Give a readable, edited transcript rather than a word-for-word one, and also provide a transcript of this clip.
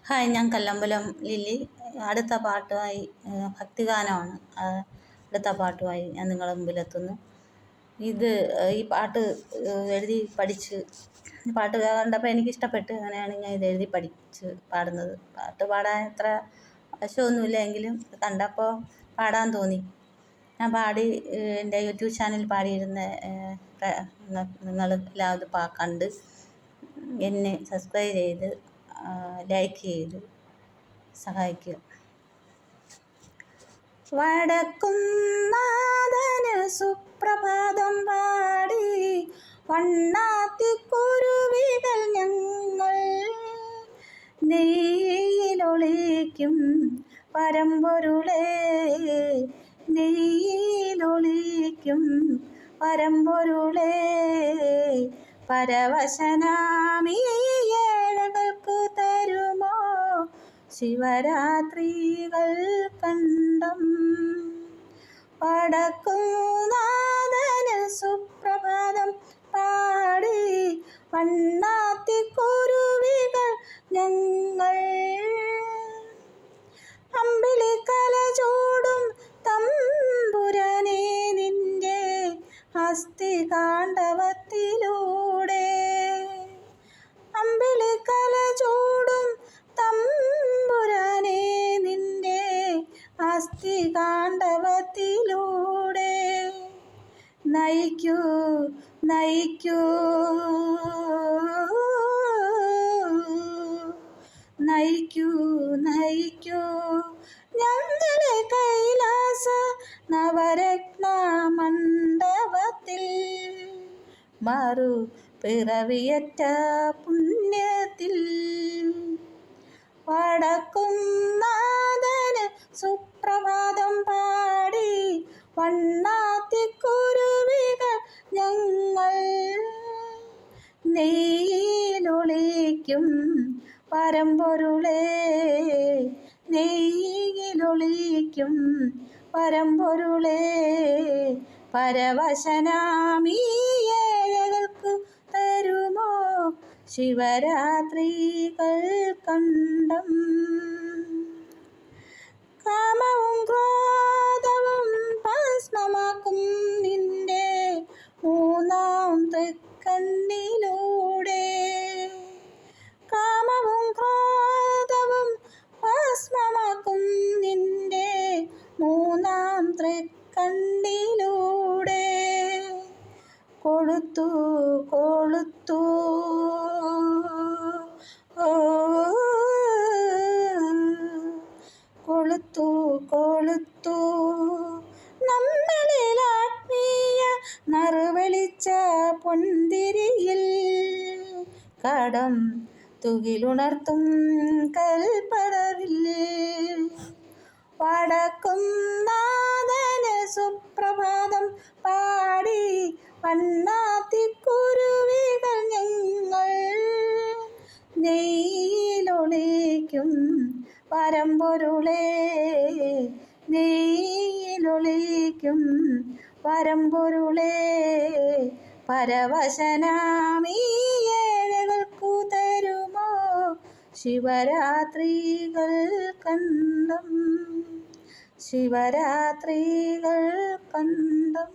Hi, ഞാൻ Kallambalam lily. അടുത്ത പാട്ടുമായി ഭക്തിഗാനമാണ്. അടുത്ത പാട്ടുമായി ഞാൻ നിങ്ങളുടെ മുമ്പിലെത്തുന്നു. ഈ പാട്ട് എഴുതി പഠിച്ച് പാട്ട് കണ്ടപ്പോൾ എനിക്കിഷ്ടപ്പെട്ട്, അങ്ങനെയാണ് ഞാൻ ഇത് എഴുതി പഠിച്ച് പാടുന്നത്. പാട്ട് പാടാൻ അത്ര വശമൊന്നുമില്ല, എങ്കിലും കണ്ടപ്പോൾ പാടാൻ തോന്നി. ഞാൻ പാടി എൻ്റെ യൂട്യൂബ് ചാനൽ പാടിയിരുന്ന നിങ്ങൾ എല്ലാവരും കണ്ട് എന്നെ സബ്സ്ക്രൈബ് ചെയ്ത് ലൈക്ക് ചെയ്ത് സഹായിക്കുക. വടക്കും നാഥന് സുപ്രഭാതം പാടി വണ്ണാത്തിക്കുരുവികൾ ഞങ്ങൾ നെയ്യിലൊളിക്കും പരമ്പൊരുളേ, നെയ്യിലൊളിക്കും പരമ്പൊരുളേ. പരവശനാമീ ഏഴകൾക്കു തരുമോ ശിവരാത്രികൾ കണ്ടം. വടക്കും നാഥന് സുപ്രഭാതം പാടി വണ്ണാത്തിക്കുരുവികൾ ഞങ്ങൾ അമ്പിളിക്കല ചൂടും തമ്പുരാനേ നിന്റെ ഹസ്തികാണ്ഡവത്തിലൂടെ. അമ്പിളിക്കല ചൂടും തമ്പുരാനേ നിന്റെ ഹസ്തികാണ്ഡവത്തിലൂടെ. നയിക്കൂ നയിക്കൂ നയിക്കൂ നയിക്കൂ ഞങ്ങളെ കൈലാസ നവരത്ന മണ്ഡപത്തിൽ, മറു പിറവിയറ്റ പുണ്യത്തിൽ. വടക്കും നാഥന് സുപ്രഭാതം പാടി വണ്ണാത്തിക്കുരുവികൾ ഞങ്ങൾ നെയ്യിലൊളിക്കും പരമ്പൊരുളേ, നെയ്യിലൊളിക്കും പരമ്പൊരുളേ. പരവശനാമീ ഏഴകൾക്കു തരുമോ ശിവരാത്രികൾ കണ്ടം. കാമവും ക്രോധവും ഭസ്മമാക്കും നിന്റെ മൂന്നാം തൃക്കണ്ണിലൂടെ. കാമവും ക്രോധവും ഭസ്മമാക്കും നിന്റെ മൂന്നാം തൃക്കണ്ണിലൂടെ. കൊളുത്തു കൊളുത്തു കൊളുത്തു കൊളുത്തു നമ്മളിൽ ആത്മീയ നറുവെളിച്ച പൊന്തിരിയിൽ. കടം തുകിലുണർത്തും കൽപ്പടവിൽ. വടക്കും നാഥന് സുപ്രഭാതം പാടി വണ്ണാത്തിക്കുരുവികൾ ഞങ്ങൾ നെയ്യിലൊളിക്കും പരമ്പൊരുളേ, നെയ്യിലൊളിക്കും പരമ്പൊരുളേ. പരവശനാമീ ഏഴകൾക്കു തരുമോ ശിവരാത്രികൾ കണ്ടം, ശിവരാത്രികൾ കണ്ടം.